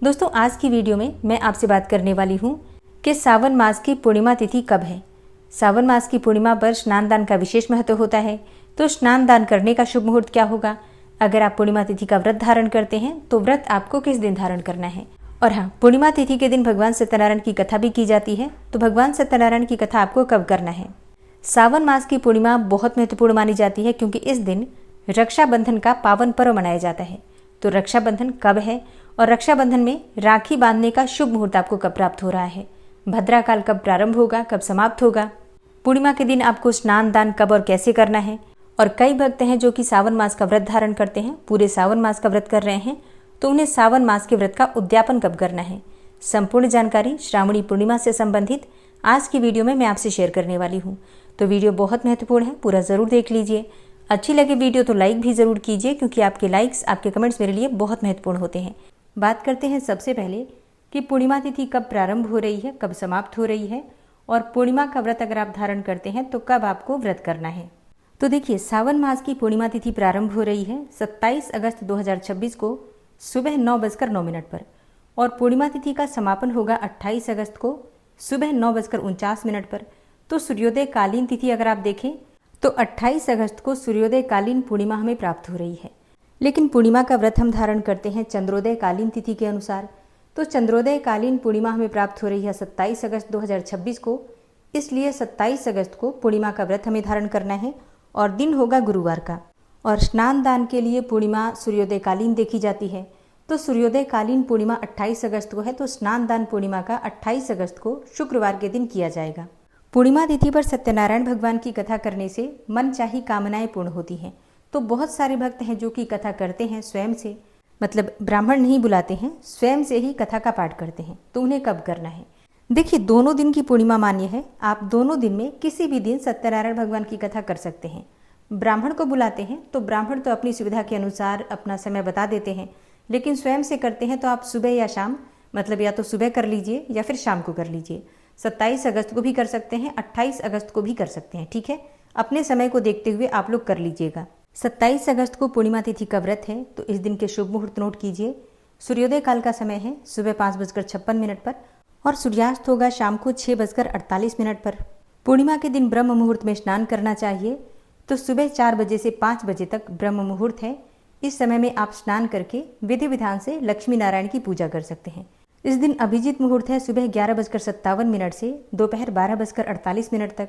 दोस्तों आज की वीडियो में मैं आपसे बात करने वाली हूँ कि सावन मास की पूर्णिमा तिथि कब है। सावन मास की पूर्णिमा पर स्नान दान का विशेष महत्व होता है। तो स्नान दान करने का शुभ मुहूर्त क्या होगा, अगर आप पूर्णिमा तिथि का व्रत धारण करते हैं तो व्रत आपको किस दिन धारण करना है। और हाँ, पूर्णिमा तिथि के दिन भगवान सत्यनारायण की कथा भी की जाती है, तो भगवान सत्यनारायण की कथा आपको कब करना है। सावन मास की पूर्णिमा बहुत महत्वपूर्ण मानी जाती है क्योंकि इस दिन रक्षाबंधन का पावन पर्व मनाया जाता है। तो रक्षाबंधन कब है और रक्षाबंधन में राखी बांधने का शुभ मुहूर्त आपको कब प्राप्त हो रहा है, भद्रा काल कब प्रारंभ होगा, कब समाप्त होगा, पूर्णिमा के दिन आपको स्नान दान कब और कैसे करना है। और कई भक्त हैं जो कि सावन मास का व्रत धारण करते हैं, पूरे सावन मास का व्रत कर रहे हैं, तो उन्हें सावन मास के व्रत का उद्यापन कब करना है। संपूर्ण जानकारी श्रावणी पूर्णिमा से संबंधित आज की वीडियो में मैं आपसे शेयर करने वाली हूँ। तो वीडियो बहुत महत्वपूर्ण है, पूरा ज़रूर देख लीजिए। अच्छी लगे वीडियो तो लाइक भी ज़रूर कीजिए क्योंकि आपके लाइक्स, आपके कमेंट्स मेरे लिए बहुत महत्वपूर्ण होते हैं। बात करते हैं सबसे पहले कि पूर्णिमा तिथि कब प्रारंभ हो रही है, कब समाप्त हो रही है, और पूर्णिमा का व्रत अगर आप धारण करते हैं तो कब आपको व्रत करना है। तो देखिए, सावन मास की पूर्णिमा तिथि प्रारंभ हो रही है 27 अगस्त 2026 को सुबह 9:09 पर, और पूर्णिमा तिथि का समापन होगा 28 अगस्त को सुबह 9:49 पर। तो सूर्योदय कालीन तिथि अगर आप देखें तो 28 अगस्त को सूर्योदय कालीन पूर्णिमा हमें प्राप्त हो रही है। लेकिन पूर्णिमा का व्रत हम धारण करते हैं चंद्रोदय कालीन तिथि के अनुसार। तो चंद्रोदय कालीन पूर्णिमा हमें प्राप्त हो रही है 27 अगस्त 2026 को, इसलिए 27 अगस्त को पूर्णिमा का व्रत हमें धारण करना है और दिन होगा गुरुवार का। और स्नान दान के लिए पूर्णिमा सूर्योदय कालीन देखी जाती है। तो सूर्योदय कालीन पूर्णिमा 28 अगस्त को है, तो स्नान दान पूर्णिमा का 28 अगस्त को शुक्रवार के दिन किया जाएगा। पूर्णिमा तिथि पर सत्यनारायण भगवान की कथा करने से मनचाही कामनाएं पूर्ण होती हैं। तो बहुत सारे भक्त हैं जो कि कथा करते हैं स्वयं से, मतलब ब्राह्मण नहीं बुलाते हैं, स्वयं से ही कथा का पाठ करते हैं। तो उन्हें कब करना है। देखिए, दोनों दिन की पूर्णिमा मान्य है। आप दोनों दिन में किसी भी दिन सत्यनारायण भगवान की कथा कर सकते हैं। ब्राह्मण को बुलाते हैं तो ब्राह्मण तो अपनी सुविधा के अनुसार अपना समय बता देते हैं, लेकिन स्वयं से करते हैं तो आप सुबह या शाम, मतलब या तो सुबह कर लीजिए या फिर शाम को कर लीजिए। 27 अगस्त को भी कर सकते हैं, 28 अगस्त को भी कर सकते हैं। ठीक है, अपने समय को देखते हुए आप लोग कर लीजिएगा। 27 अगस्त को पूर्णिमा तिथि का व्रत है, तो इस दिन के शुभ मुहूर्त नोट कीजिए। सूर्योदय काल का समय है सुबह 5:56 पर, और सूर्यास्त होगा शाम को 6:48 पर। पूर्णिमा के दिन ब्रह्म मुहूर्त में स्नान करना चाहिए। तो सुबह 4 बजे से 5 बजे तक ब्रह्म मुहूर्त है। इस समय में आप स्नान करके विधि विधान से लक्ष्मी नारायण की पूजा कर सकते हैं। इस दिन अभिजीत मुहूर्त है सुबह 11:57 से दोपहर 12:48 तक,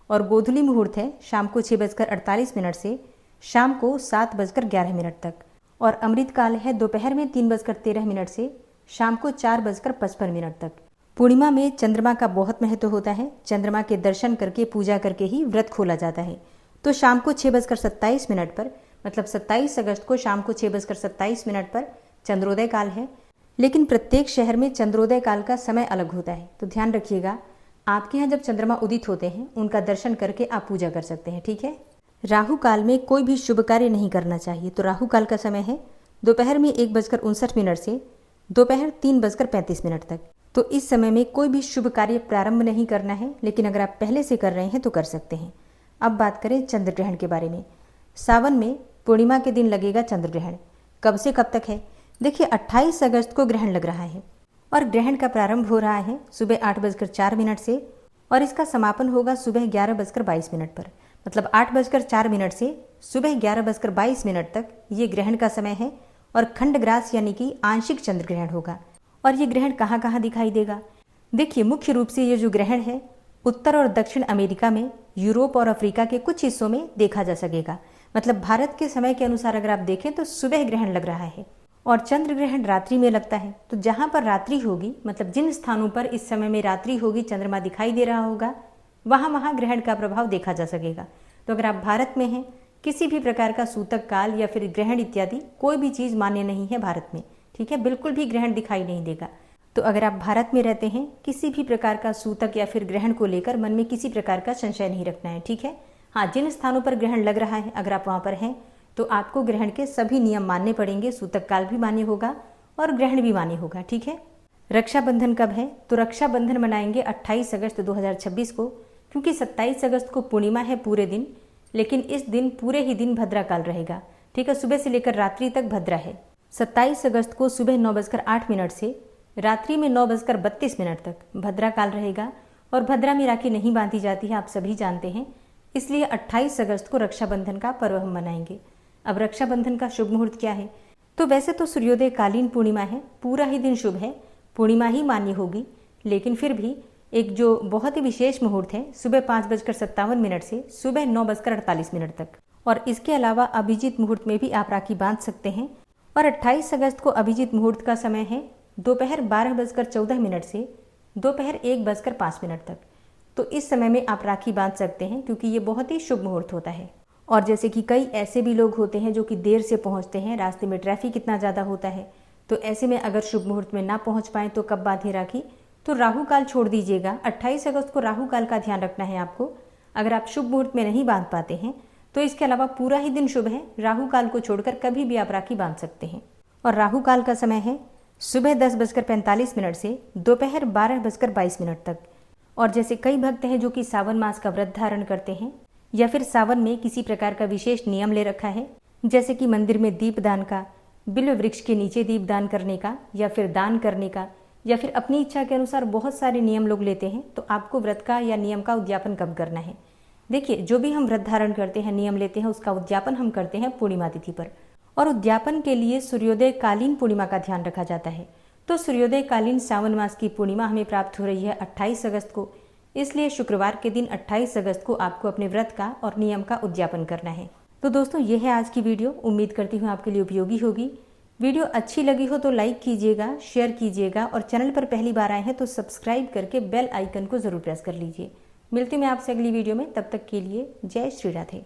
और गोधूली मुहूर्त है शाम को 6:48 से शाम को 7:11 तक, और अमृत काल है दोपहर में 3:13 से शाम को 4:55 तक। पूर्णिमा में चंद्रमा का बहुत महत्व होता है। चंद्रमा के दर्शन करके पूजा करके ही व्रत खोला जाता है। तो शाम को 6:27 पर, मतलब 27 अगस्त को शाम को 6:27 पर चंद्रोदय काल है। लेकिन प्रत्येक शहर में चंद्रोदय काल का समय अलग होता है, तो ध्यान रखिएगा। आपके यहाँ जब चंद्रमा उदित होते हैं उनका दर्शन करके आप पूजा कर सकते हैं। ठीक है। राहु काल में कोई भी शुभ कार्य नहीं करना चाहिए। तो राहु काल का समय है दोपहर में 1:59 से दोपहर 3:35 तक। तो इस समय में कोई भी शुभ कार्य प्रारंभ नहीं करना है, लेकिन अगर आप पहले से कर रहे हैं तो कर सकते हैं। अब बात करें चंद्र ग्रहण के बारे में। सावन में पूर्णिमा के दिन लगेगा चंद्र ग्रहण। कब से कब तक है। देखिए, 28 अगस्त को ग्रहण लग रहा है, और ग्रहण का प्रारंभ हो रहा है सुबह 8:04 से, और इसका समापन होगा सुबह 11:22 पर। मतलब 8:04 से सुबह 11:22 तक ये ग्रहण का समय है, और खंडग्रास यानी कि आंशिक चंद्र ग्रहण होगा। और ये ग्रहण कहाँ कहाँ दिखाई देगा। देखिए, मुख्य रूप से ये जो ग्रहण है उत्तर और दक्षिण अमेरिका में, यूरोप और अफ्रीका के कुछ हिस्सों में देखा जा सकेगा। मतलब भारत के समय के अनुसार अगर आप देखें तो सुबह ग्रहण लग रहा है, और चंद्र ग्रहण रात्रि में लगता है। तो जहाँ पर रात्रि होगी, मतलब जिन स्थानों पर इस समय में रात्रि होगी, चंद्रमा दिखाई दे रहा होगा, वहाँ ग्रहण का प्रभाव देखा जा सकेगा। तो अगर आप भारत में हैं, किसी भी प्रकार का सूतक काल या फिर ग्रहण इत्यादि कोई भी चीज़ मान्य नहीं है भारत में। ठीक है, बिल्कुल भी ग्रहण दिखाई नहीं देगा। तो अगर आप भारत में रहते हैं, किसी भी प्रकार का सूतक या फिर ग्रहण को लेकर मन में किसी प्रकार का संशय नहीं रखना है। ठीक है। हाँ, जिन स्थानों पर ग्रहण लग रहा है अगर आप वहाँ पर हैं तो आपको ग्रहण के सभी नियम मानने पड़ेंगे। सूतक काल भी मान्य होगा और ग्रहण भी मान्य होगा। ठीक है। रक्षाबंधन कब है। तो रक्षाबंधन मनाएंगे 28 अगस्त 2026 को, क्योंकि 27 अगस्त को पूर्णिमा है पूरे दिन, लेकिन इस दिन पूरे ही दिन भद्रा काल रहेगा। ठीक है, सुबह से लेकर रात्रि तक भद्रा है। 27 अगस्त को सुबह 9:08 से रात्रि में 9:32 तक भद्रा काल रहेगा और भद्रा में राखी नहीं बांधी जाती है, आप सभी जानते हैं। इसलिए 28 अगस्त को रक्षाबंधन का पर्व हम मनाएंगे। अब रक्षाबंधन का शुभ मुहूर्त क्या है? तो वैसे तो सूर्योदय कालीन पूर्णिमा है, पूरा ही दिन शुभ है, पूर्णिमा ही मान्य होगी, लेकिन फिर भी एक जो बहुत ही विशेष मुहूर्त है सुबह 5:57 से सुबह 9:48 तक। और इसके अलावा अभिजीत मुहूर्त में भी आप राखी बांध सकते हैं। और 28 अगस्त को अभिजीत मुहूर्त का समय है दोपहर 12:14 से दोपहर 1:05 तक। तो इस समय में आप राखी बांध सकते हैं क्योंकि ये बहुत ही शुभ मुहूर्त होता है। और जैसे कि कई ऐसे भी लोग होते हैं जो कि देर से पहुंचते हैं, रास्ते में ट्रैफिक इतना ज़्यादा होता है, तो ऐसे में अगर शुभ मुहूर्त में ना पहुंच पाएँ तो कब बांधे राखी? तो राहु काल छोड़ दीजिएगा। 28 अगस्त को राहु काल का ध्यान रखना है आपको। अगर आप शुभ मुहूर्त में नहीं बांध पाते हैं तो इसके अलावा पूरा ही दिन शुभ है, राहु काल को छोड़कर कभी भी आप राखी बांध सकते हैं। और राहु काल का समय है सुबह 10:45 से दोपहर 12:22 तक। और जैसे कई भक्त हैं जो कि सावन मास का व्रत धारण करते हैं या फिर सावन में किसी प्रकार का विशेष नियम ले रखा है, जैसे कि मंदिर में दीपदान का, बिल्व वृक्ष के नीचे दीपदान करने का, या फिर दान करने का, या फिर अपनी इच्छा के अनुसार बहुत सारे नियम लोग लेते हैं, तो आपको व्रत का या नियम का उद्यापन कब करना है? देखिए, जो भी हम व्रत धारण करते हैं, नियम लेते हैं, उसका उद्यापन हम करते हैं पूर्णिमा तिथि पर। और उद्यापन के लिए सूर्योदय कालीन पूर्णिमा का ध्यान रखा जाता है। तो सूर्योदय कालीन सावन मास की पूर्णिमा हमें प्राप्त हो रही है 28 अगस्त को। इसलिए शुक्रवार के दिन 28 अगस्त को आपको अपने व्रत का और नियम का उद्यापन करना है। तो दोस्तों, ये है आज की वीडियो। उम्मीद करती हूँ आपके लिए उपयोगी होगी। वीडियो अच्छी लगी हो तो लाइक कीजिएगा, शेयर कीजिएगा, और चैनल पर पहली बार आए हैं तो सब्सक्राइब करके बेल आइकन को जरूर प्रेस कर लीजिए। मिलती हूँ मैं आपसे अगली वीडियो में, तब तक के लिए जय श्री राधे।